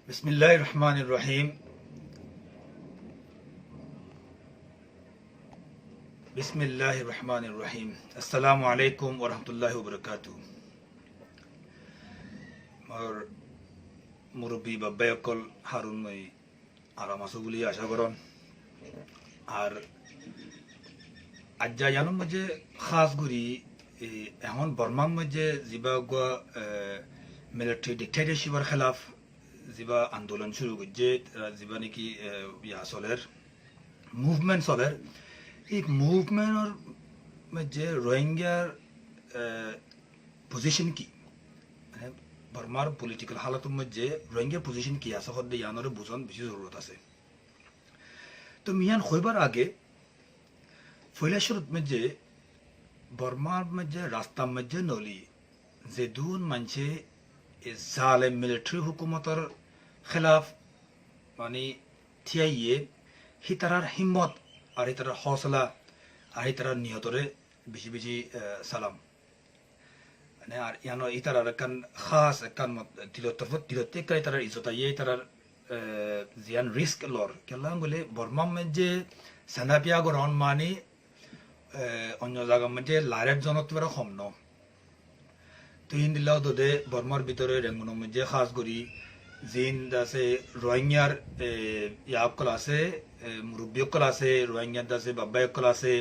बिस्मिल्लाहिर्रहमानिर्रहीम। बिस्मिल्लाहिर्रहमानिर्रहीम। अस्सलामु अलैकुम वरहमतुल्लाहि वबरकातुहू। और मुरब्बी बाब्बायकल हारुन मैं आराम आसो बुली आशा करन। और আজ্জা ইয়ানোর মধ্যে খাস করি এখন বর্মার মধ্যে যা মিলিটারি ডিক্টেটরশিপের খেলাফ যা আন্দোলন শুরু করছে যা নাকি ইয়া চলের মুভমেন্ট চলের এই মুভমেন্টের মধ্যে রোহিঙ্গার পজিশন কি মানে বর্মার পলিটিক্যাল হালাতের মধ্যে রোহিঙ্গার পজিশন কি আছে সদ্য ইয়ানোর বুঝন বেশি জরুরত আছে। তো মিয়ান হইবার আগে ফৈলাশুরত মধ্যে বর্মার মধ্যে রাস্তার মধ্যে নলি যে দুন মানছে জালেম মিলিটারি হুকুমতর খেলাফ মানে থিয়াইয়ে হিতারার হিম্মত আর হিতারার হৌসলা আর হিতারার নিহতরে বেশি বেশি সালাম মানে আর ইয়ানো ইতারার একান খাস একান দিলতে ইতারার ইজত ইয়ে ইতারার জিয়ান রিস্ক লর কেলাম বলে বর্মার মধ্যে সানাপিয়া গরন মানে অন্য জায়গার মধ্যে লাইরের জনত্বের কম ন তো হিন্দিলাও দোদে বর্মার ভিতরে রেঙ্গুনের মধ্যে খাস করি জিন আছে রোহিঙ্গার ইয়াকল আছে মুরব্বীকল আছে রোহিঙ্গার আছে বাব্বায়কল আছে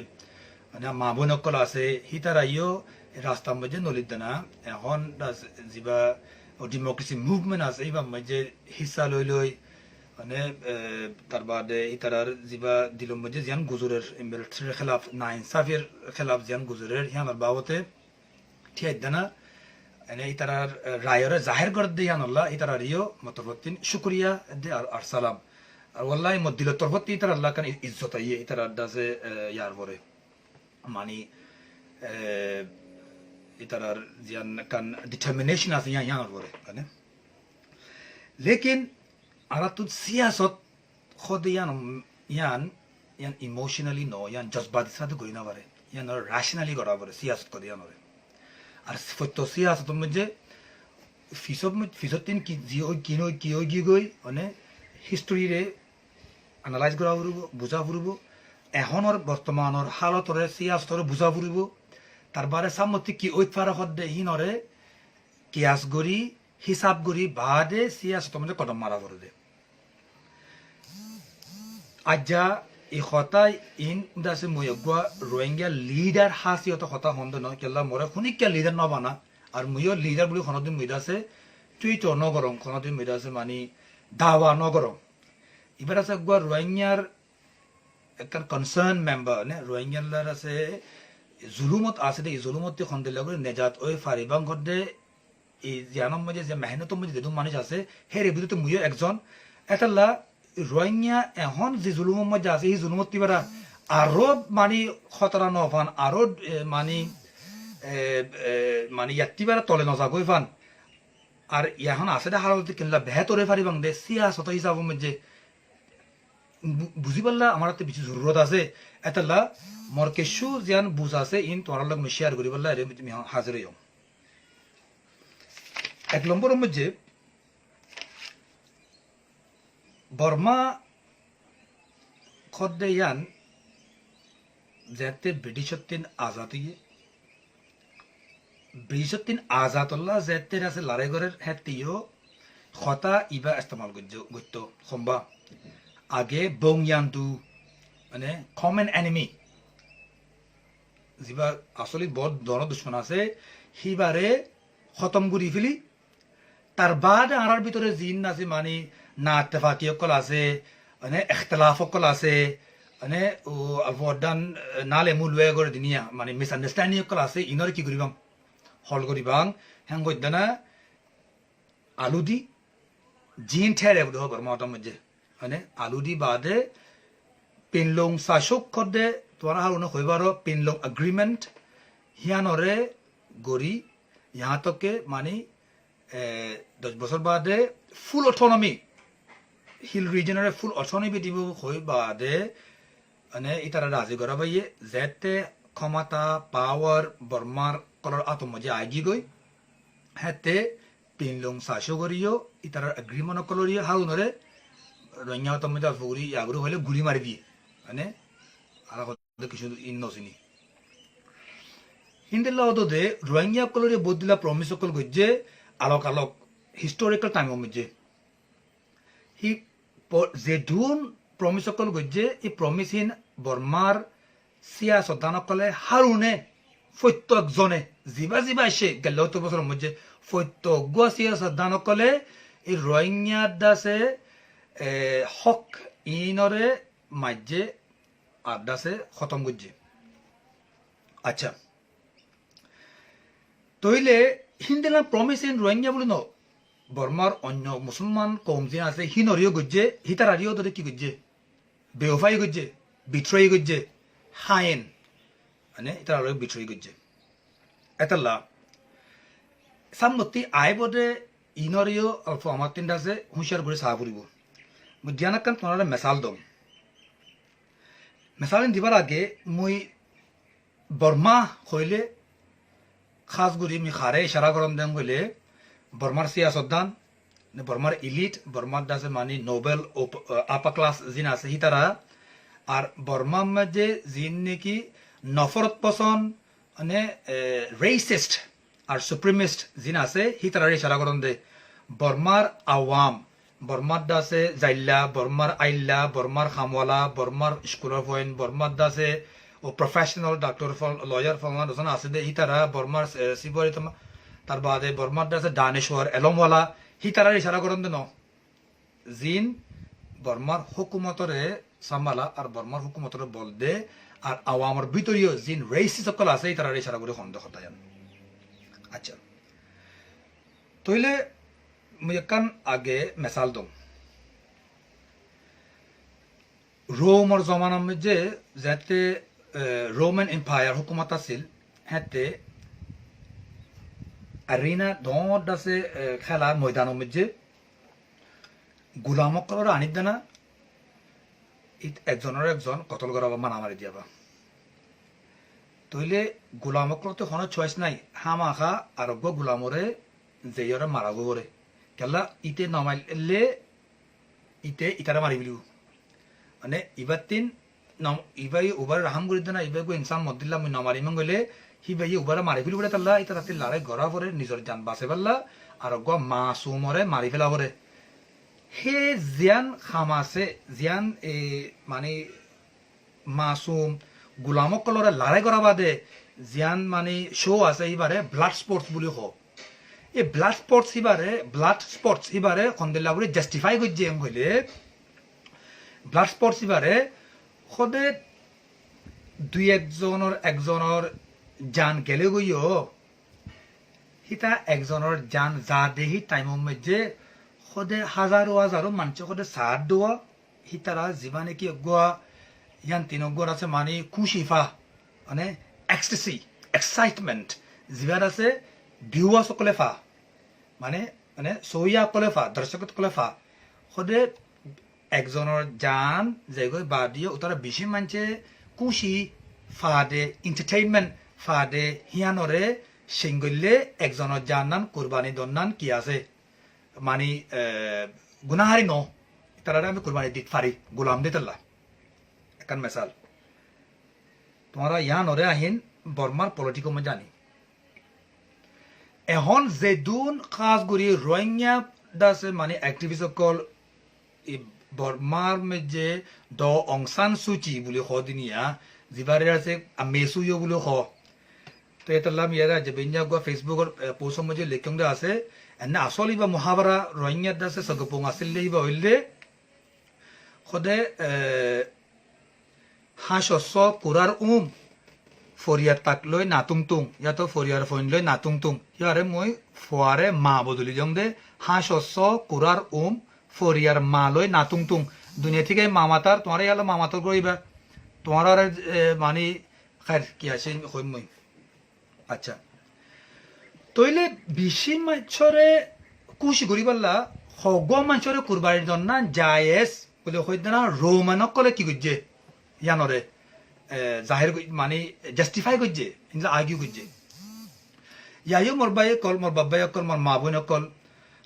মানে মা বোনকল আছে হিতারাইও রাস্তার মধ্যে নলিত না এখন যা ডেমোক্রেসি মুভমেন্ট আছে এইবার মধ্যে হিসা লই লই মানে তার বাদে ইতারার যা দিলম মধ্যে জিয়ান গুজরের মিলিটারির খেলাফ না ইনসাফের খেলাফ জিয়ান গুজরের হিয়ানোর বাবতে ঠিয়াই দানা এনে ইতারার রায়রে জাহের করে দিয়ে আল্লাহ ইতারার ইও মতরবতিন শুক্রিয়া দে আর সালাম আর ওয়াল্লাহি মদিল তরবতি ইতার আল্লাহ কান ইজ্জত ইয়ে ইতারার দাসে ইয়ার পরে মানে ইতারার জিয়ান কান ডিটারমিনেশন আছে ইয়ানোর পরে মানে লেকিন আরাতুত সিয়াসত খদ ইয়ান ইমোশনালি ন ইয়ান জজবাত সাথে করি না পারে ইয়ান রাশনালি করা পারে সিয়াসত করে ইয়ানরে আর ফটো সিয়াসতের মধ্যে ফিসতিন কি কি গই মানে হিস্ট্রিরে আনালাইজ করা ফুরব বুঝা ফুরব এখনের বর্তমানের হালতরে সিয়াসতরে বুঝা ফুরব তারপরে সামতি কি ওই ফারা হদ্দে হিনরে কিয়াস গরি হিসাব গরি বাদে সিয়াসতের মধ্যে কদম মারা করে দে আজ্জা এই হতাই ইন দাসে মুয়গা রোহিঙ্গা লিডার হাসিয়ত হতা হন্দ ন কেলা মরে খুনিকা লিডার নবানা আর মুয়ো লিডার বলে খনদিন মুইদাসে টুইট নগরম খনদিন মুইদাসে মানে দাওয়া নগরম এবার আছে গা রোহিঙ্গার একটা কনসার্ন মেম্বার নে রোহিঙ্গার আছে জুলুমত আছে দে জুলুমত খন্দিলা করে নেজাত ওই ফারিবাং গদে এই জানাম মধ্যে যে মেহনতর মধ্যে যেদুম মানুষ আছে হের বিরুদ্ধে মুয়ো একজন এটালা রোহিঙ্গা এখন যে জুলুমের মধ্যে আছে এই জুলুমত তিবারা আরো মানে খতরা নফান আরো মানে মানে ইয়াতিবারা তলে নজাগই ফান আর এখন আছে দে হালত কিনলা বেহতরে ফারিবাং দে সিয়াসত হিসাবের মধ্যে বুঝি পারলা আমার হাতে বেশি জরুরত আছে এটালা মোর কিছু যেন বুঝ আছে ইন তোমার লগ শেয়ার করি পারলা এর তুমি হাজির হও। এক নম্বরের মধ্যে বর্মা খদ্দে ইয়ান যেতে ব্রিটিশতিন আজাদ হইয়ে ব্রিটিশতিন আজাদুল্লাহ যেতে আছে লড়াইগরের হেতিও খতা ইবা ইস্তেমাল করতো সম্বা আগে বংয়ান্তু মানে কমন এনিমি যা আসলে বহুত জন দুশ্মন আছে সিবারে খতম কৰি ফেলি তার বাদে আনার ভিতরে জিন আছে মানে না ইত্তেফাকি অকল আছে মানে ইখতিলাফ অকল আছে মানে অবদান নালে মুলুয়ে করে দিনিয়া মানে মিস আন্ডারস্ট্যান্ডিং অকল আছে ইনর কি করিবাম হল করিবাং হ্যাং গদ্দানা আলু দি জিন ঠেরে বুঝ বর্মাটার মধ্যে মানে আলু দি বাদে পেনলং শাসক করে তোরা হারুন হইবারও পেনলং এগ্রিমেন্ট হিয়ানরে গড়ি ইহা তকে মানে 10 বছর বাদে ফুল অটোনমি হিল রিজনের ফুল অটোনমি দিব হই বাদে মানে ইতারা রাজি করা বাইয়ে যেতে ক্ষমতা পাওয়ার বর্মার কলর আতম যে আগি গই হেতে pinlong sasho goriyo itara agreement okolorio haunore ronya tomida fuguri yaguru hole guli mari die ane ala ko kishu innosini hindella odode ronya okolorio bodila promise okol gojje alok historical time omje hi zedun promise okol gojje I promise in bormar siya sodana kole harune foito ekjone ziba she galloto bosor mujhe foito go siya sodana kole I rohingya dase hok inore majje adase khatam gojje acha toile hindela promise in rohingya boluno bormar onyo musulman komjin ase hinorio gojje hitarario dore ki gojje beofai gojje betray gojje hain ane itara betray gojje etalla sammoti aibode inorio alfo amatinda se hushar gure saburibo mujjanakan tonara misal dom misalin dibar age mui Burma khoile khas guri mi khare ishara koram dem gole Burmar siyasatdan ne Burmar elite Burmar dase mani Nobel upper class zin ase hitara আর বর্মার মধ্যে জিন নাকি নফরত পছন্দ মানে racist আর সুপ্রিমিস্ট জিন আছে হিতারারে ইশারা করন দে বর্মার আওয়াম বর্মার দাসে জাইল্লা বর্মার আইল্লা বর্মার খামওয়ালা বর্মার স্কুলের point বর্মার দাসে ও প্রফেশনাল ডক্টর ফল লয়ার ফলমান দোসন আছে দে হিতারা বর্মার সিবরি তার বাদে বর্মার দাসে দানেশ্বর এলমওয়ালা হিতারারে ইশারা করন দে ন জিন বর্মার হুকুমতরে সামালা আর বর্মার হুকুমতরে বল দে আর আওয়ামর ভিতরীয় জিন রেসি সকল আছে তারা ইশারা করে খন্দ খতায়ান আচ্ছা তইলে মুয়াকান আগে মিসাল দম রোমর জমানার মধ্যে যাতে রোমান এম্পায়ার হুকুমত আছিল হেতে আরিনা দড আছে খেলার ময়দানের মধ্যে গুলামকলর আনিত দেনা একজনের একজন কতল করাবা মারামারি দিয়াবা তইলে গুলামকল তো কোনো চয়েস নাই হামাখা আরোগ্য গুলামরে যেয়রে মারাবো করে কেলা ইতে নমাইলে ইতে ইতারা মারি বিলু মানে ইবার তিন ইবাই উবার রাহাম করে দেনা ইবাই ইনসান মদিল্লা মুই নমারিম গলে হিবাই উবার মারি ফেলি বলে তাল্লা ইতা রাতে লড়াই গড়া পরে নিজের জান বাঁচে পারলা আরোগ্য মাসুমরে মারি ফেলা পরে হে জিয়ান খামাসে জিয়ান মানে মাসুম গুলামকলরে লড়াই করা বাদে জিয়ান মানে শো আছে এবারে ব্লাড স্পোর্টস বুলি হ এই ব্লাড স্পোর্টস এবারে খন্দেলা বলে জাস্টিফাই করছে এম হইলে ব্লাড স্পোর্টস এবারে সদে দুই একজনের জান গেলে গইও হিতা একজনের জান যা দেহি টাইমের মধ্যে সদে হাজারো মানুষ সদে সার দোয়া হিতারা জীবানে কি গোয়া ইয়ান তিন গোর আছে মানে খুশিফা মানে এক্সটেসি এক্সাইটমেন্ট জীবান আছে ভিউয়া সকলে ফা মানে মানে সইয়া কলে ফা দর্শকত কলে ফা সদে একজনের জান যেগৈ বাদ দিয়ে ওতারা বেশি মানছে খুশি ফা দে এন্টারটেইনমেন্ট ফা দে হিয়ানরে সিংগল্যে একজনের জান নান কুরবানি দন্নান কি আছে মানে গুনাহারি ন তারা আমি কুরবানি দিতে পারি গোলাম দিতাল্লা একান মেসাল তোমারা ইয়ানরে আহিন বর্মার পলিটিকো মই জানি এখন যেদুন খাস গুরি রোহিঙ্গা দাসে মানে অ্যাক্টিভিস্ট সকল বর্মার মধ্যে দ অংসান সুচি বলে দিনিয়া যিবারে আছে মেসুইও বলে তো এতাল্লাম ইয়ারা যে বেঞ্জা গো ফেসবুকের পোস্টের মধ্যে লেখং দে আছে এনে আসলে বা মহাভারা রোহিঙ্গা দাসে সগপং আসলে বা হইলে খদে হাঁস কুরার ফরিয়ার তাক লৈ নাতুংতুং ইয়াতো ফরিয়ার ফইন লৈ নাতুংতুং ইয়ারে মই ফোয়ারে মা বদলি জং দে হাঁস কুরার ফরিয়ার মা লৈ নাতুংতুং দুনিয়া থেকে মামাতার তোমার ইয়ালো মামাতর করিবা তোমার মানে খার কি আছে হই মই আচ্ছা তইলে বেশি মাছরে কুশি করি পারলা হগ মাছরে কুরবানির জন্য জায়েজ বলে হইতে না রোমানক কলে কি করছে ইয়ানরে জাহির মানে জাস্টিফাই করছে আর্গিউ করছে ইয়াইও মোর বাই কল মোর বাবাই কল মোর মা বোন কল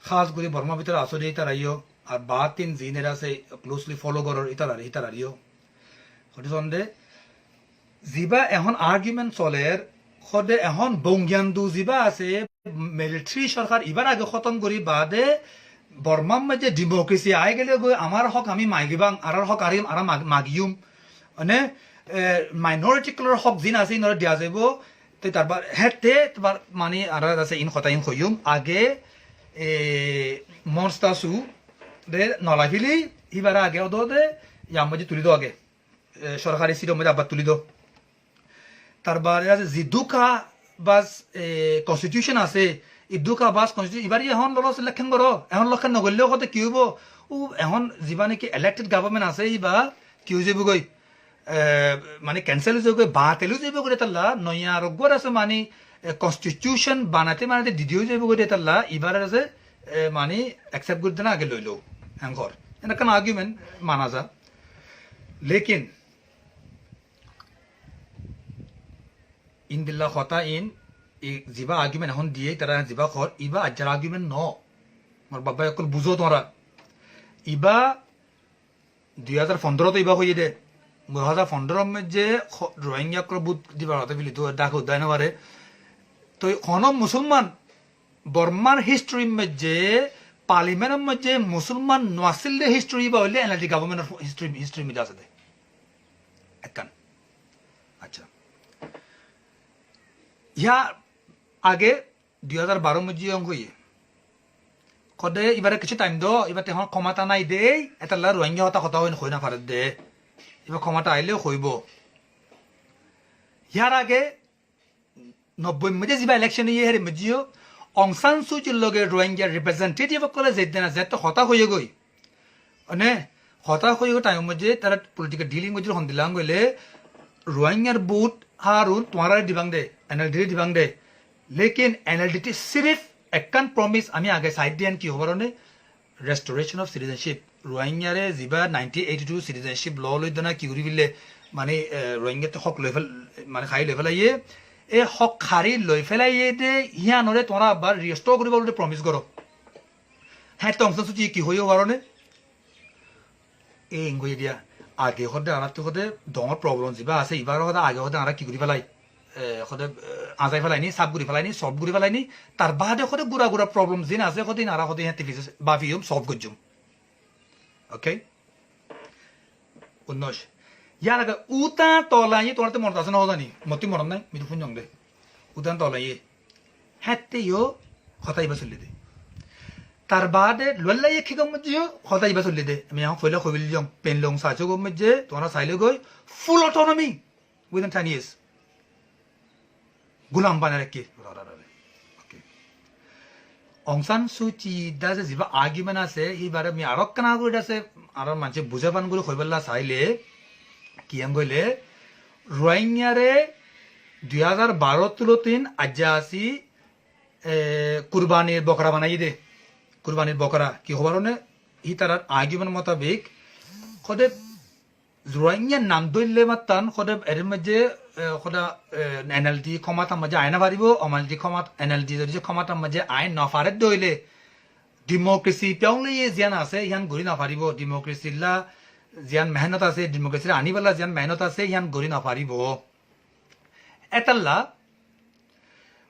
খাস করে বর্মা ভিতরে আসরে ইতার আইও আর বা তিন জিনেরা আছে ক্লোজলি ফলো করর ইতার আরিও হতে সন্দে জিবা এখন আর্গুমেন্ট চলের সদে এখন বংজ্ঞানদু জিবা আছে মিলিটারি সরকার এবার আগে খতম করি বাদে বর্মার মাঝে ডেমোক্রেসি আই গেলে গই আমার হক আমি মাগিবাং আর হক আরিম আর মাগিউম মানে মাইনরিটি কলর হক জিন আছে ইনর দিয়া যাব তে তারপর হেতে তারপর মানে আর আছে ইন কথা ইন কইউম আগে মনস্তাসু দে নলাফিলি ইবারা আগে ওদে ইয়াম মাঝে তুলি দো আগে সরকারি সিট মধ্যে আবার তুলি দো তারপর জিদুকা বাস কনস্টিটিউশন আছে ইদুকা বাস কনস্টিটিউশন এবার এখন লস ইলেকশন করো এখন লক্ষণ নগরলেও কত কি হব ও এখন যিবা নাকি ইলেক্টেড গভর্নমেন্ট আছে ইবা কি হয়ে যাব গই মানে ক্যান্সেল হয়ে যাব বা তেলু যাব করে তাল্লা নয়া রগর আছে মানে কনস্টিটিউশন বানাতে দিদিও যাব করে তাল্লা এবার আছে মানে অ্যাকসেপ্ট করতে না আগে লইলো এঙ্কর এনেকান আর্গুমেন্ট মানা যা লেকিন ইন বিল্লা কথা ইন যিবা আর্গুমেন্ট এখন দিয়ে তারা যিবা খর ইবা আজ্জার আর্গুমেন্ট ন আমার বাবা অকল বুঝো তোরা ইবা 2015 ইবা হয়ে দে 2015 মধ্যে রোহিঙ্গা বুথ দিবার হতে বিলি তো ডাক উদ্যান পারে তো কোন মুসলমান বর্মার হিস্ট্রির মধ্যে পার্লিমেন্টের মধ্যে মুসলমান নোয়াসিল হিস্ট্রি বা হইলে এনএলডি গভর্নমেন্টের হিস্ট্রি মধ্যে আছে একান আচ্ছা ইয়া আগে 2012 মধ্যে অঙ্ক ইয়ে কদে এবারে কিছু টাইম দো এবার তেহন ক্ষমতা নাই দে এটা রোহিঙ্গা হতা কথা হই না পারে দে এবার ক্ষমতা আইলেও হইব ইয়ার আগে 90 মধ্যে যা ইলেকশন ইয়ে হেরে মধ্যেও অং সান সুচির লগে রোহিঙ্গা রিপ্রেজেন্টেটিভ কলে যেদিন যেত হতা হয়ে গই মানে হতা হয়ে গই টাইম মধ্যে তারা পলিটিক্যাল ডিলিং মধ্যে হন দিলাম গেলে রোহিঙ্গার বুট হারুন তোমারা দিবাং দে এনএলডি দিবাং দে লেকিন এনএলডি সিরিফ একখান প্রমিস আমি আগে সাইড দিয়ান কি হবার রেস্টোরেশন অফ সিটিজেনশিপ রোহিঙ্গারে যিবা 1982 সিটিজেনশিপ ল লৈ দিনা কি করি বিলে মানে রোহিঙ্গাতে হক লেভেল মানে খাই লেভেল আইয়ে এই হক খারি লৈ ফেলাইয়ে দে হিয়ানরে তোরা আবার রিস্টোর করিব বলে প্রমিস করো হ্যাঁ তো অংশ সুচি কি হইও কারণে এই ইংগই দিয়া আগে হতে আর তো হতে ডর প্রবলেম যিবা আছে ইবার হতে আগে হতে আর কি করি ফেলাই হতে আজাই ফেলাইনি সাব করি ফেলাইনি সব করি ফেলাইনি তার বাদে হতে গুড়া প্রবলেম জিন আছে হতে নারা হতে হ্যাঁ বাফিউম সলভ করছুম ওকে 19 ইয়ার আগে উতা তলাই তোর তো মনত আছে না জানি মতি মরম নাই মিটু ফুন জংদে উতান তলাই হাতে ইও হতাইবা চলি দে তার বাদে লল্লাই খিগম মজিও হতাইবা চলি দে আমি এখন ফইলা কইবিল জং পেন লং সাচো গম মজে তোরা চাইলে গই ফুল অটোনমি উইদিন 10 years গুলাম বানারে কি ওকে অং সান সুচি দাজে যিবা আর্গুমেন্ট আছে এইবারে আমি আরক কানা করে আছে আর মানুষ বুঝে পান করে কইবেলা চাইলে কি আম গইলে রোহিঙ্গারে 2012 তুলতিন আজ্জা আসি কুরবানির বকরা বানাই দে কুরবানির বকরা কি হবার ই তার আর্গুমেন্ট মোতাবেক খদে রোহিঙ্গা নাম দইলে মাতান খদে এর মধ্যে খদা এনএলডি ক্ষমতার মাঝে আইনা পারিব অমালডি ক্ষমতা এনএলডি যদি ক্ষমতার মাঝে আইন নফারে দইলে ডেমোক্রেসি পেলে জিয়ান আছে ইয়ান ঘূৰি নাপাৰিব ডেমোক্ৰেসিৰ জিয়ান মেহনত আছে ডেমোক্ৰেসিৰ আনিবেলা জিয়ান মেহনত আছে ইয়ান ঘূৰি নাপাৰিব এটাল্লা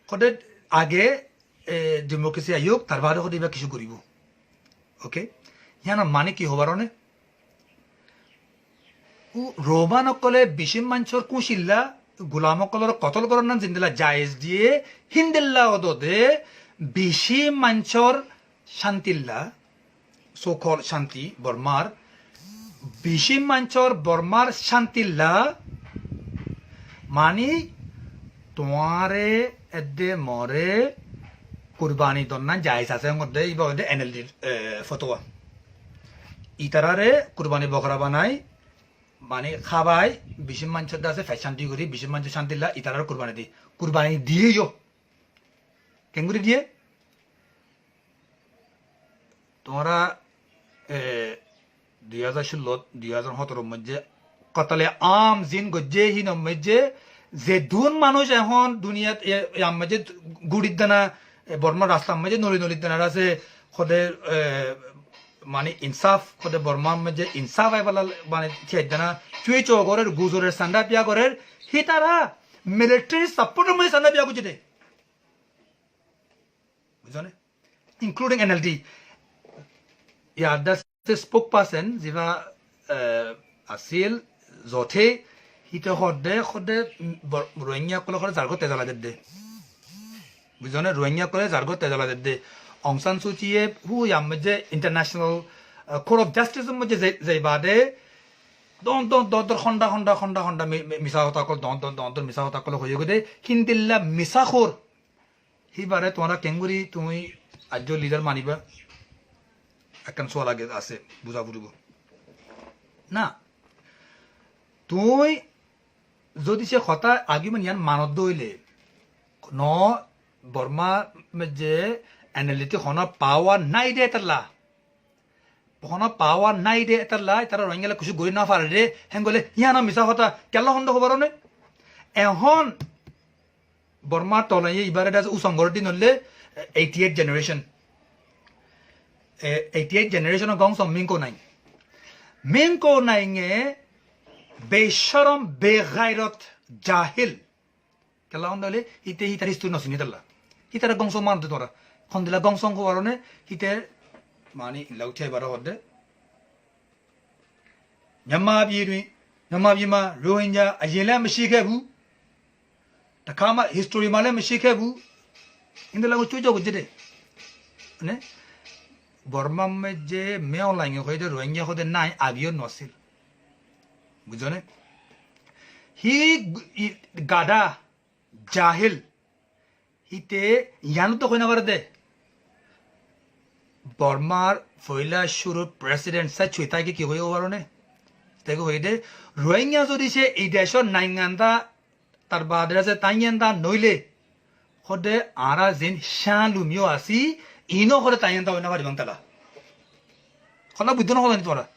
সদায় আগে ডেমোক্ৰেসি আয়োগ তাৰ বাদে সদায় বা কিছু কৰিব ওকে ইয়ানৰ মানে কি হবাৰ রোমানকলে বিশিম মাঞ্চর কুশিল্লা গুলামকলর কতল করার নাম জিন্দিলা জায়েজ দিয়ে হিন্দিল্লা ওদে বিশিম মাঞ্চর শান্তিল্লা সোখল শান্তি বর্মার বিশিম মাঞ্চর বর্মার শান্তিল্লা মানি তোমারে এদে মরে কুরবানি দন্না জায়েজ আছে মধ্যে ইবা এনএলডি ফতোয়া ইতারারে কুরবানি বকরা বানাই মানে খাবাই বিশিম মাঞ্চর আছে শান্তি করি বিশিম মাঞ্চর শান্তিল্লা ইতারার কুরবানি দিয়ে যো কেঙ্গুরি দিয়ে তোমরা 2016 2017 মধ্যে কতলে আম জিন গজ্জে হিন মধ্যে যে দুন মানুষ এখন দুনিয়াত মাঝে গুড়ির দানা বর্মার রাস্তার মাঝে নলি নলির দানার আছে खुदे माने इंसाफ खुदे बर्मा में जे इंसाफ है वाला माने थियजना चुई चोगोरे गुजोरे संडा पिया गोरे हितारा मिलिट्री सपोर्ट में संडा पिया कुछ दे बुझने including NLD या das spokesperson जिवा असील जोथे हिते खुदे रोहिंग्या को लोग जारगो तेजाला दे बुझने रोहिंग्या को जारगो तेजाला दे Aung San Suu Kyi who ya muje international court of justice muje zai bade don honda misa hota ko don misa hota ko hoye gode hindilla misa khor hi bare tomara kenguri tumi ajjo leader maniba akan soal age ase buza burugo na তুই যদি সে কথা argument ইয়ান মানত দইলে ন বর্মা যে analytic होना power नहीं दे तरला होना power नहीं दे तरला तारा रोहिंग्या कुछ गोरी ना फार दे हेंगोले यहाँ ना मिसा होता क्या होंडो खबर होने एहन बर्मा तोला ये इबारे दास उसंगोरटी नल्ले 88 जनरेशन गांव सम मिंको नहीं गे बेशरम बेगैरत जाहिल क्या होंडोले इते ही तारिस्तु नसिनी तरला ही तारा गांव सम मानते तोरा खंदिला गंसंग को वारों ने हिते मानी लौटे बारा होते न्यामा बीमा रोहिंग्या अजेला मशीके बु तकामा हिस्टोरी माले मशीके बु इंदला कुछ जो कुछ दे ने बर्मा में जे मैं ऑनलाइन होते रोहिंग्या होते नाइ आगियो नॉसिल बुझने ही गादा जाहिल हिते यानु तो कोई ना वरदे बर्मार फैला शुरू प्रेसिडेंट से छुईता की हुई ओवरों ने देखो हुई दे रोहिंग्या जो दिशे इडेशो नाइंगंदा तरबादरा से ताइंगंदा नोइले खुदे आरा जिन शान लुमियो आसी इनो खुदे ताइंगंदा होना वाली बंतला खुदा बुद्धों खुदा नहीं तोरा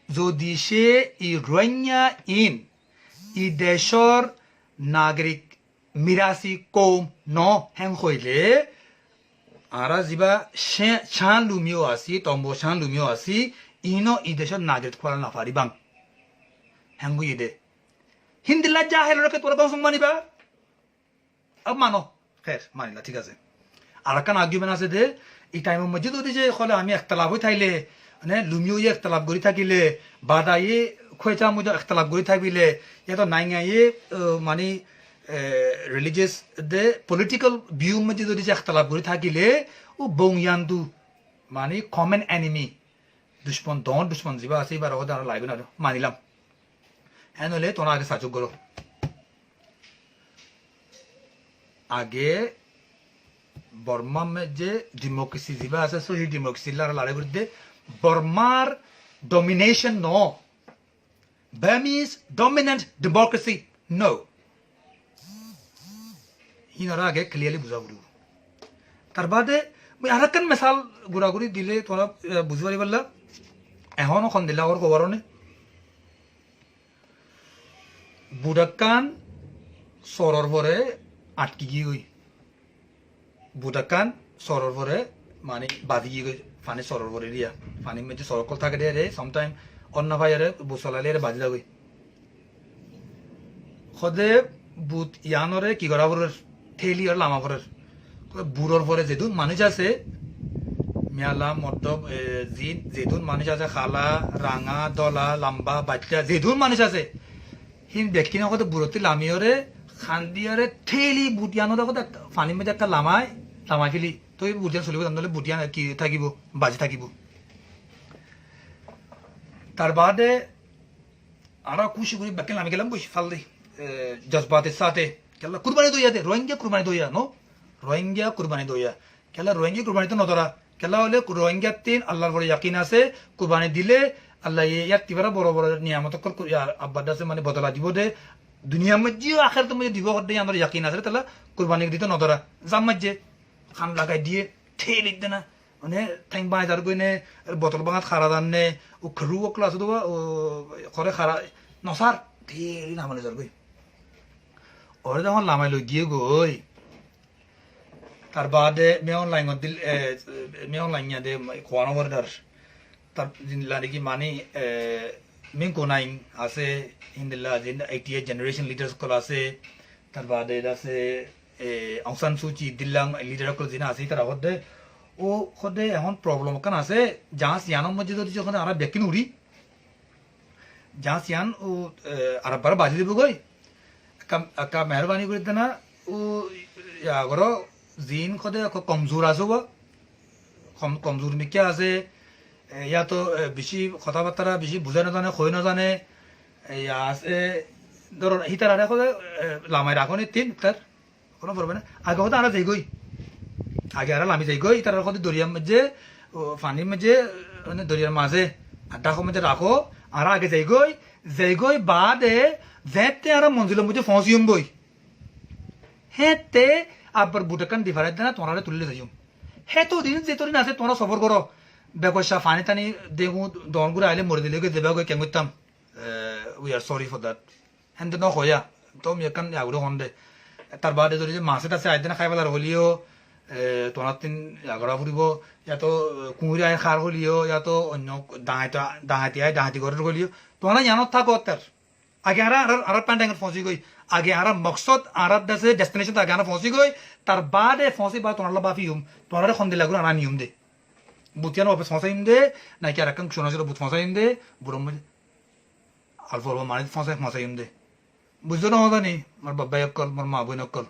जो दिशे इ रोहिंग्या इन इडेशोर नागरिक मिरासी कोम नो हैंग खोइले आरा जिबा शान लुमियो आसी तोम्बो शान लुमियो आसी इनो इदेशो नागरिक खोला नाफारी बांग हैंगु इदे हिंदिला जाहिल रखे तोरा गांव मानी बा अब मानो खैर मानिला ठीक है आराकान आर्ग्युमेंट आसे दे इ टाइम में मस्जिद होती जे खोला हमें इख्तलाफ होई थाइले ने लुमियो ये इख्तलाफ गोरी थाकिले बादा ये खोइचा मुझे इख्तलाफ गोरी थाकिले ये तो नाइंगा ये मानी रिलीजियस दे पॉलिटिकल व्यू में जो दिशा इख्तलाफ गोरी था कि ले वो बोंगियान्दु मानी कॉमन एनिमी दुश्मन जीवा ऐसे ही बार होता है लाइव ना मानिलाम है ले तो ना आगे साचुक करो आगे बर्मा में जे डेमोक्रेसी जीवा ऐसे सो ही डेमोक्रेसी लारा लारे बुद्धे बर्मार डोमिनेशन नो Burmese dominant democracy no हिनारा आगे क्लियरली बुझा बुरू तरबादे मैं आरकन मिसाल गुरागुरी दिले थोड़ा बुझवारी वाला एहोनो खंदिला और कोवरों ने बुडक्कान सोरर भरे आटकी की गई बुडक्कान सोरर भरे माने बादी की गई फाने सोरर भरे दिया फाने में जो सोरर कोल था के दे समटाइम अन्ना भाई अरे बुसला ले रे बाजी लगई खुदे बुत यानोरे की गराबर थेली और लामा भरे बुरोर भरे जेदुन मानुष आसे मियाला मतलब जेदुन मानुष आसे खाला रांगा दला लंबा बच्चा जेदुन मानुष आसे हिन व्यक्ति ना खुदे बुरोती लामियोरे खांदियोरे थेली बुटियानो दा खुदे फानी में जाता लामा फिली तो ये बुटियान सुलिबो तंदले बुटियान की थाकिबो बाजी थाकिबो तारबादे आरा कुछ गुरी बक्के लामी केलम बुश फाल दे जज्बाते साथे क्या कुर्बानी दो याद है रोहिंग्या कुर्बानी दो या नो रोहिंग्या कुर्बानी दो या क्या रोहिंग्या कुर्बानी तो नोतरा क्या वाले रोहिंग्या तीन अल्लाह बड़े यकीना से कुर्बानी दिले अल्लाह ये यार तिवरा बड़ो बड़ो नियामत कर यार अब्बादा से मैंने बदला दिवो दे दुनिया में जियो आखिर तो मुझे दिवो करते यार यकीना से तला कुर्बानी दी तो नोतरा जामजे खान लगाई दिए ठेल इतना उन्हें थैंक बाय जार कोई ने बोतल बांगा खारा दान ने वो खरू वो क्लास दो खरे खारा नौसार ठेल नाम ले जार कोई और जहाँ लामाई लोग दिए गोई তার বাদে মেয়ন লাইন দে খোয়ানো বর্ডার তার জিনলা নাকি মানে মেন কোনাইং আছে হিন্দিলা জিন 88 জেনারেশন লিডার্স কল আছে তার বাদে আছে অং সান সুচি দিল্লাং লিডার কল জিনা আছে তার হদে ও হদে এখন প্রবলেম কান আছে যা সিয়ানোর মধ্যে যদি যখন আর বেকিন উড়ি যা সিয়ান ও আর বার বাজি দিব গই का मेहरबानी করে দেনা ও আগর জিন খদে কমজোর আছে কমজোর মিকে আছে ইয়া তো বেশি কথাবার্তা বেশি বুঝে না জানে কই না জানে ইয়া আছে ধর হিতার আরে খদে লামাই রাখনি তিন তার কোনো পড়বে না আগে হতে আরা যাই গই আগে আরা লামি যাই গই তার খদে দরিয়ার মধ্যে পানির মধ্যে মানে দরিয়ার মাঝে আড্ডা মধ্যে রাখো আরা আগে যাই গই বাদে যেতে আর মঞ্জিলের মধ্যে ফসিয়ম বই হেতে আবার বুটাকান ডিভাইড দেনা তোমরা তুললে যাইম হে তো দিন যে তোর আছে তোমরা সফর করো ব্যবসা ফানি টানি দেখু দনগুলো আইলে মরে দিলে দেবা গই কেন করতাম we are sorry for that hand ন হইয়া তো মেকান আগুলো হন্দে তার বাদে যদি মাছের আছে আইদিনা খাই পেলার হলিও তোমরা তিন আগরা ফুরিব ইয়া তো কুঁড়ি আই খার হলিও ইয়া তো অন্য ডাহাতি ঘরের হলিও তোমরা জানত থাকো তার আগে আর প্যান্ডাঙ্গের ফসি গই আগে আর মকসদ আর দাসে ডেস্টিনেশন আগে আর ফসি গই তার বাদে ফসি বা তোনালা বাফি তোনারে খন্দে লাগু আর নিয়ম দে বুতিয়ানো অফিস ফসাইম দে নাকি আর একখান শোনা ছিল বুত ফসাইম দে বুড়ম আলফ অল্প মানে ফসাইম দে বুঝছো না হতা নি মোর বাবাই অকল মোর মা বইন অকল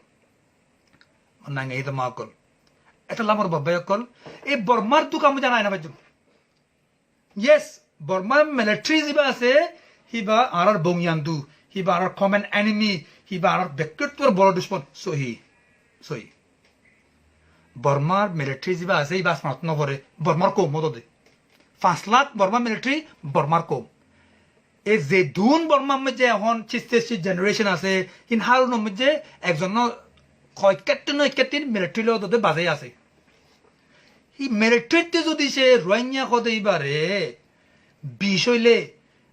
মোর নাঙ্গে হিতা মা অকল এটা মোর বাবাই অকল এই বর্মার দু কাম জানাই না বাজু ইয়েস বর্মার মিলিটারি যিবা আছে হিবা আরার বংয়ান্দু হিবা আরার কমন এনিমি হিবা আরার ব্যক্তিত্বর বড় দুশ্মন সহি বর্মার মিলিটারি যিবা আছে হিবা স্মার্ট নভরে বর্মার কম মদদে 5 লাখ বর্মার মিলিটারি বর্মার কম এই যে দুন বর্মার মধ্যে এখন চিস্তেছি জেনারেশন আছে ইন হারুনের মধ্যে একজন কয়েকটিন মিলিটারি লদে বাজে আছে ই মিলিটারিতে যদি সে রোহিঙ্গা কদে এবারে বিষ হইলে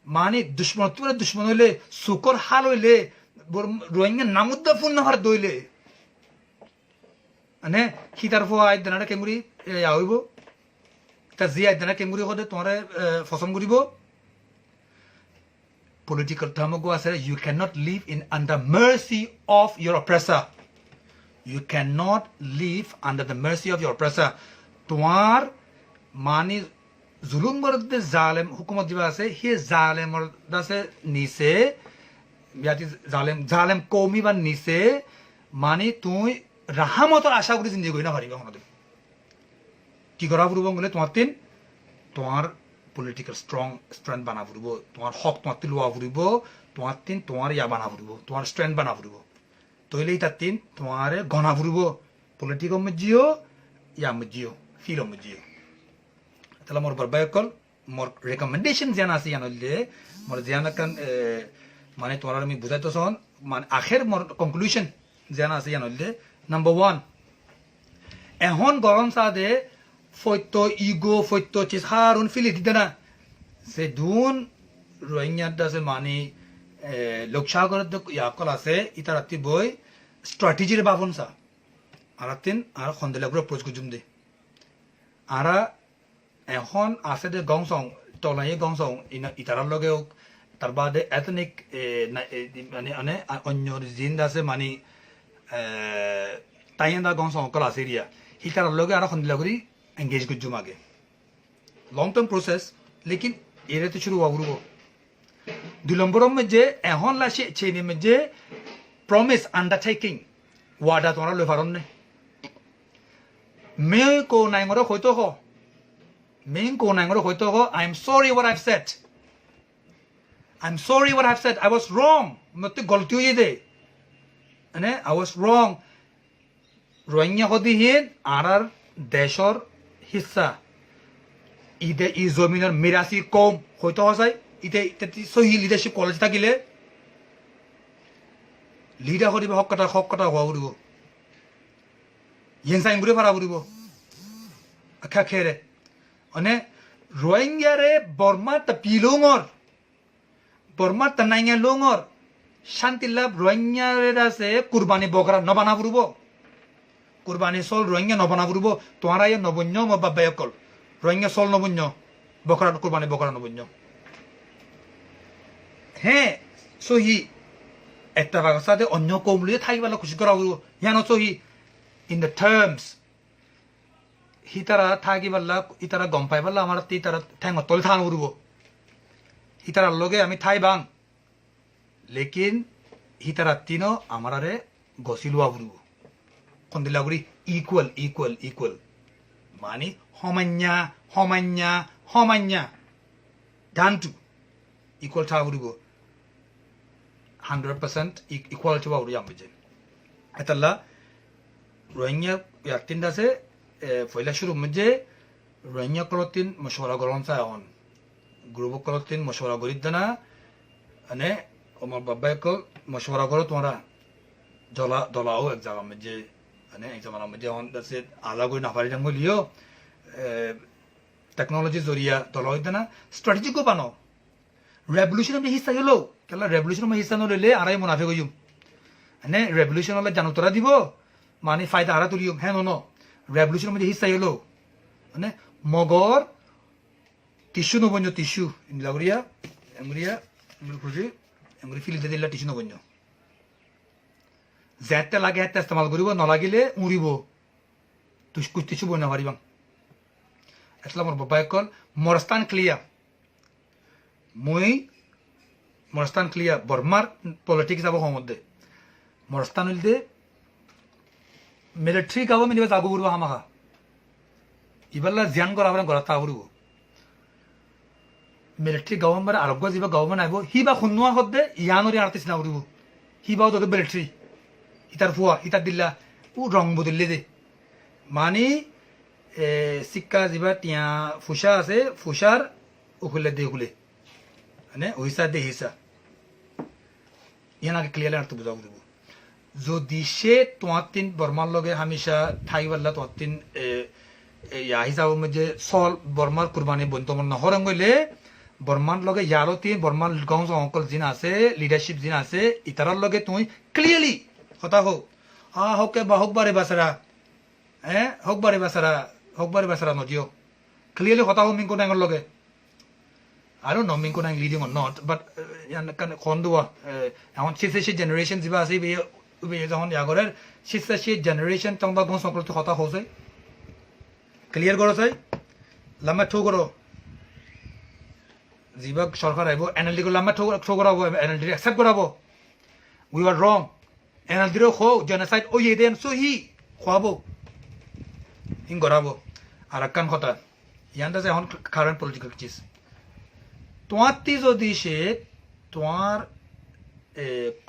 মানে দুশ্মন হইলে সুকর হাল হইলে রোহিঙ্গা নামুদ্দা ফুল নাহার দইলে মানে সীতার ফোয়া আইদানা কেমুরি হইব তা জি আইদানা কেমুরি হতে তোমার ফসম করিব পলিটিক্যাল টার্মগো আছে you can not live in under mercy of your oppressor you can not live under the mercy of your oppressor তোমার মানে জুলুম বরদে জালেম হুকুমত দিবা আছে হে জালেমর দাসে নিছে ইয়াতি জালেম কৌমি বা নিছে মানে তুই রাহামতর আশা করে জিন্দগি করি না পারিবা হনদে কি করা ফুরব বলে তোমার পলিটিক্যাল স্ট্রেংথ বানা ফুরব তোমার হক তোমার লোয়া ফুরব তোমার ইয়া বানা ফুরব তোমার স্ট্রেংথ বানা ফুরব তইলেই তার তোমার গনা ফুরব পলিটিক্যাল মজিও ইয়া মজিও ফিল মজিও তাহলে মোর বরবায়কল মোর রেকমেন্ডেশন যেন আছে জানলে মোর যেন কান মানে তোমার আমি বুঝাইতো সন মানে আখের মোর কনক্লুশন যেন আছে জানলে নাম্বার 1 এখন গরম সাদে ফৈত্য ইগো ফৈত্য চিজ হারুন ফিলি দিতে না সে দুন রোহিঙ্গা দাসে মানে লোকসাগরের ইয়াকল আছে ইতারাতি বই স্ট্র্যাটেজির বাবন সা আর আর খন্দেলাগুলো প্রোজ গুজুম দে আর এখন আছে যে গংসং তলাই গংসং ইতারার লগেও তার বাদে এথনিক মানে অন্য জিন আছে মানে তাইন্দা গংসং অকল আছে এরিয়া হিতারার লগে আর খন্দিলা করি এঙ্গেজ করছুম আগে লং টার্ম প্রসেস লেকিন এরাতে শুরু হওয়া 2 নম্বরের মধ্যে এখন লাসে চেনের মধ্যে প্রমিস আন্ডারটেকিং ওয়াদা তোমরা লই পারন নে মে কো নাইমর হয়তো হ মেন কো নাইমর হয়তো হ I am sorry what I've said I was wrong মতে গলতি হয়ে দে মানে I was wrong রোহিঙ্গা হদিহীন আর দেশর হিস্সা ইদে ই জমিনের মিরাসি কম হয়তো হয় ইতে সহি লিডারশিপ কলেজ থাকিলে লিডার করিব হক কথা হওয়া ফুরিব ইয়েন সাইন ঘুরে ফারা ফুরিব আখা খেরে মানে রোহিঙ্গারে বর্মা তা পিলুঙর বর্মা তা নাইঙ্গা লুঙর শান্তি লাভ রোহিঙ্গারে আছে কুরবানি বকরা নবানা ফুরিব কুরবানি চল রোহিঙ্গা নবনা ফুরব তোমারা ইয়ে নবন্য বাবা অকল রোহিঙ্গা চল নবন্য বকরা কুরবানি বকরা নবন্য হ্যাঁ সহি একটা বাগসাতে অন্য কমলে থাকবেলা খুশি করা ফুরব ইয়ানো সহি ইন দ্য টার্মস হিতারা থাকিবাল্লা ইতারা গম পাইবাল্লা আমার ইতারা ঠ্যাং তলে থান ফুরব হিতারার লগে আমি থাই বাং লেকিন হিতারা তিনো আমার আরে গছি লোৱা ফুরব কন্দিলাগুড়ি ইকুয়াল ইকুয়াল ইকুয়াল মানে সমান্যা সমান্যা সমান্যা ধানটো ইকুয়াল থাকা ফুরব 100% ইকুয়ালিটি বা উড়ি আমি যে এতাল্লা রোহিঙ্গা ইয়াতিন আছে ফয়লা শুরু মধ্যে রোহিঙ্গা কলতিন মশওয়ারা গরম চাই অন গ্রুপ কলতিন মশওয়ারা গরিব দানা মানে আমার বাবা কল মশওয়ারা করো তোমরা দলাও এক জায়গা মধ্যে মানে এক জায়গা মধ্যে অন আছে আলা করে নাফারি ডাঙ্গ লিও টেকনোলজি জরিয়া দলা হইতে না স্ট্র্যাটেজিকও বানো রেভলিউশন আমি হিস্সা গেল কেলা রেভলিউশন আমি হিস্সা নলে আড়াই মুনাফে গইম মানে রেভলিউশন হলে জানো তোরা দিব মানে ফায়দা আড়া তুলিও হ্যাঁ ন রেভলিউশন মধ্যে হিস্সা গেল মানে মগর টিস্যু নবন্য টিস্যু লাগরিয়া এমরিয়া খুঁজি এমরি ফিলিতে দিলা টিস্যু নবন্য যেতে লাগে হেতে ইস্তেমাল করিব নলাগিলে উড়িব তুই টিস্যু বই না পারিবাম এতলা মোর বাবা কল মরস্তান ক্লিয়ার মই মরস্তান ক্লিয়ার বর্মার পলিটিক্স যাব মধ্যে মরস্তান হইলে মিলিটারি গভর্নমেন্ট এবার যাবো করবো হামাখা ইবাল্লা জিয়ান করা আপনার ঘর তা করব মিলিটারি গভর্নমেন্ট আরোগ্য যা গভর্নমেন্ট আইব সিবা শুনোৱা সদ্যে ইয়ানরি আর্টিস্ট না করব সিবাও তোকে মিলিটারি ইতার ফুয়া ইতার দিল্লা ও রং বদললে দে মানে শিক্ষা যা টিয়া ফুসা আছে ফুসার উখুলে দে উখুলে মানে ওইসা দে হিসা ইয়ানাকে ক্লিয়ারলি আর তো বুঝাবো দেবো যদি সে তোমার তিন বর্মার লগে হামেশা থাইবাল্লা তোমার তিন হিসাব যে চল বর্মার কুরবানি বন্তমন নহরং গইলে বর্মার লগে ইয়ারো তিন বর্মার গঞ্জ অঙ্কল যিন আছে লিডারশিপ যিন আছে ইতারার লগে তুমি ক্লিয়ারলি কথা হোক হোক বা হোক বারে বাসারা হোক বারে বাসারা নজিও ক্লিয়ারলি কথা হোক মিঙ্কো নাঙ্গর লগে I don't know Minko Nang leading or not, but kan khondua এখন শিশু জেনারেশন যা আছে যখন ইয়াগরের শিশু জেনারেশন তংবা গন সংক্রান্ত কথা হচ্ছে ক্লিয়ার করো চাই লাম্বা ঠো করো যা সরকার আইব এনএলডি কো লাম্বা ঠো করাবো এনএলডি অ্যাকসেপ্ট করাবো উই আর রং এনএলডি রো খো জেনোসাইড ও ইয়ে দেন সো হি খোয়াবো ইন করাবো আর কান কথা ইয়ানটা যে এখন কারেন্ট পলিটিক্যাল চিজ তোমার যদি সে তোমার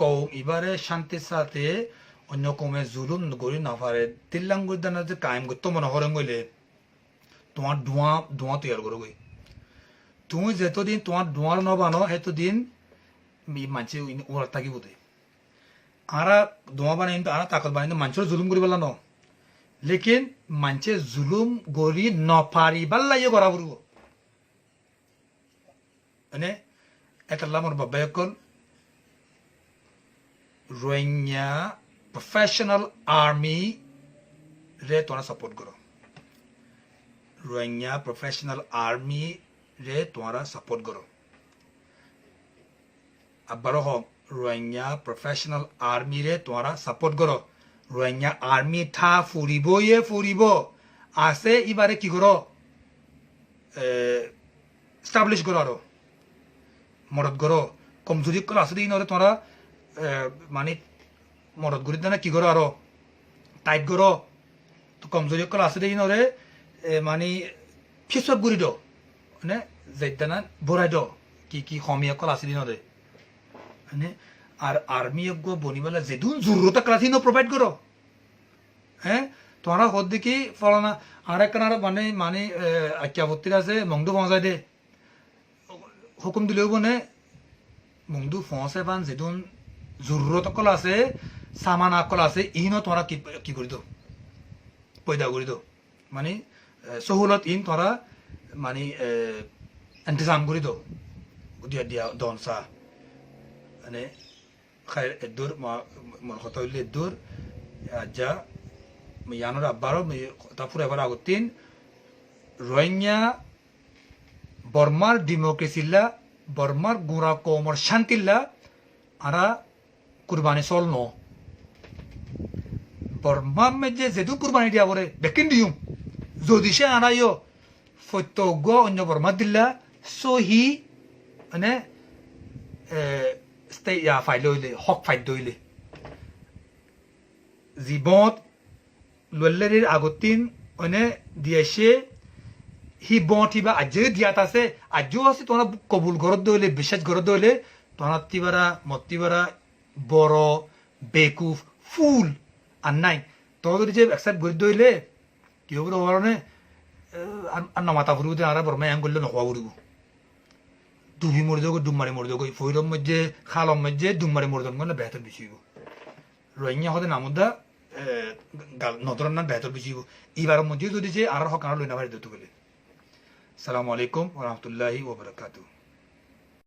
কৌম এবারে শান্তির সাথে অন্য কমে জুলুম গড়ি না পারে তিল্লাঙ্গুর দানা যে কায়েম করতো মনে হরং গইলে তোমার ধোঁয়া তৈরি করো গই তুমি যেতদিন তোমার ধোঁয়ার নবানো সেতদিন মানসি ওর থাকিব দে আর ধোঁয়া বানাই আর তাকত বানাই মানুষের জুলুম করি পেলা ন লেকিন মানুষে জুলুম গড়ি নপারি পাল্লা ইয়ে করা পড়ব মানে এটাল্লা মোর বাবা অকল রোহিঙ্গা প্রফেশনাল আর্মি রে তোমরা সাপোর্ট করো রোহিঙ্গা প্রফেশনাল আর্মি রে তোমরা সাপোর্ট করো আবারও হোক রোহিঙ্গা প্রফেশনাল আর্মি রে তোমরা সাপোর্ট করো রোহিঙ্গা আর্মি থা ফুরিব আছে এবারে কি করো স্টাবলিশ করো আরো মদত করো কমজোরি কল আছে দিন তোমরা মানে মদত করি না কি করো আরো টাইট করো তো কমজোরি কল আছে দিন মানে ফিসব গুড়ি দো মানে যেদানা ভরাই দো কি সমীয়া কল আছে দিন মানে আর আর্মি গো বনিবেলা যেদুন জরুরত ক্লাসি প্রোভাইড করো হ্যাঁ তোমরা হদ দেখি ফলানা আর এক মানে আজ্ঞাপত্তির আছে মংদু পৌঁছাই দে হুকুম দিলেও মানে মংদু পৌঁছাই পান যেদুন জরুরত কল আছে সামান আকল আছে ইনো তোমরা কি করে দো পয়দা করে দো মানে সহুলত ইন তোমরা মানে ইন্তজাম করে দো দিয়া দনসা মানে খাই দূর মন কথা হইলে দূর যা ইয়ানোর আব্বারও তারপরে এবার আগতিন রোহিঙ্গা বর্মার ডেমোক্রেসিল্লা বর্মার গুড়া কমর শান্তিল্লা আরা কুরবানি চল ন বর্মার মেজে যেদু কুরবানি দিয়া বলে বেকিন দিও যদি সে আনাইও ফত্যজ্ঞ অন্য বর্মার দিল্লা সো হি মানে ফাইল হইলে হক ফাইল দইলে জীৱনত লল্লেৰিৰ আগতিন অনে দিয়েছে হি বটিবা আজি দিয়াত আছে আজিও আছে তোমরা কবুল ঘরত দইলে বিশ্বাস ঘরত দইলে তোমরা তিবারা মতিবারা বড় বেকুফ ফুল আর নাই তোমরা যদি যে অ্যাকসেপ্ট করে দইলে কি হবে ওরনে আর না মাথা ফুরুতে আর বড় মায়াং করলে নকবা ফুরুব দুবি মরে যাবো ডুমারি মরে যাবো ফইরম মধ্যে খালম মধ্যে ডুমারি মরে যাবো না বেহতর বেশি হইব রোহিঙ্গা হতে নামদা নদরান না বেহতর বেশি হইব এবার মধ্যে যদি যে আর হক আর লইনা ভাই দিতে গেলে আসসালামু আলাইকুম ওয়া রাহমাতুল্লাহি ওয়া বারাকাতুহু